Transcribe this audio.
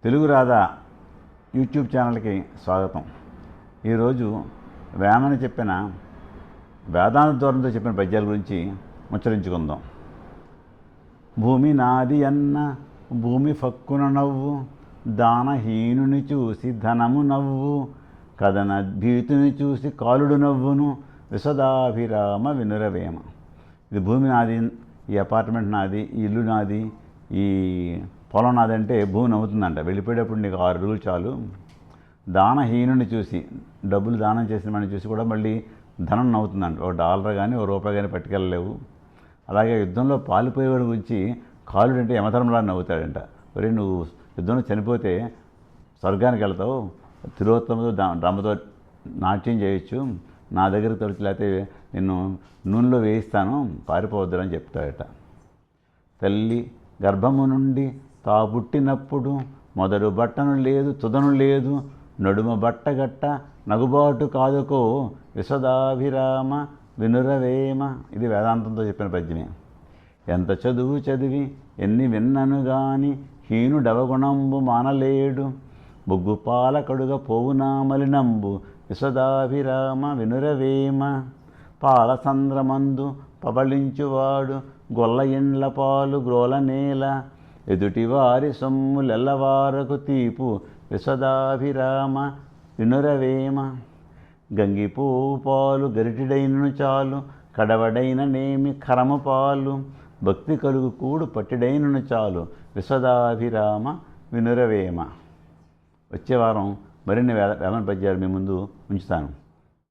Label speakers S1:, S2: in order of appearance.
S1: Telugu Radha YouTube ఛానల్కి స్వాగతం. ఈరోజు వేమన చెప్పిన వేదాంత ధోరణితో చెప్పిన పద్యాల గురించి ముచ్చరించుకుందాం. భూమి నాది అన్న భూమి ఫక్కున నవ్వు, దానహీనుని చూసి ధనము నవ్వు, కథనద్భీతుని చూసి కాలుడు నవ్వును, విశదాభిరామ వినురవేమ. ఇది భూమి నాది, ఈ అపార్ట్మెంట్ నాది, ఈ ఇల్లు నాది, ఈ పొలం నాదంటే భూమి నవ్వుతుందంట. వెళ్ళిపోయేటప్పుడు నీకు 6 రోజులు చాలు. దానహీనుని చూసి, డబ్బులు దానం చేసిన వాడిని చూసి కూడా మళ్ళీ ధనం నవ్వుతుందంట. $1 కానీ రూపాయి కానీ పట్టుకెళ్ళలేవు. అలాగే యుద్ధంలో పాలిపోయేవాడి గురించి కాలుడు అంటే యమధర్మరాజు నవ్వుతాడంట. ఒరే, నువ్వు యుద్ధంలో చనిపోతే స్వర్గానికి వెళ్తావు, తిరోత్తమతో డ్రమ్మతో నాట్యం చేయొచ్చు, నా దగ్గర తొలిచి లేకపోతే నిన్ను నూనెలో వేయిస్తాను, పారిపోవద్దని చెప్తాడట. తల్లి గర్భము నుండి తా పుట్టినప్పుడు మొదలు బట్టను లేదు తుదను లేదు, నడుమ బట్టగట్ట నగుబాటు కాదుకో, విశదాభిరామ వినురవేమ. ఇది వేదాంతంతో చెప్పిన పద్యమే. ఎంత చదువు చదివి ఎన్ని విన్నను గాని, హీనుడవగుణంబు మానలేడు, బొగ్గు పాలకడుగా పోవునామలినంబు, విశదాభిరామ వినురవేమ. పాలసంద్రమందు పబళించువాడు, గొల్ల ఇండ్ల పాలు గ్రోల నేల, ఎదుటివారి సొమ్ములెల్లవారకు తీపు, విశదాభిరామ వినురవేమ. గంగిపోవు పాలు గరిటిడైనను చాలు, కడవడైన నేమి కరము పాలు, భక్తి కలుగు కూడు పట్టిడైనను చాలు, విశదాభిరామ వినురవేమ. వచ్చే వారం మరిన్ని వేమన పద్యాలు మీ ముందు ఉంచుతాను.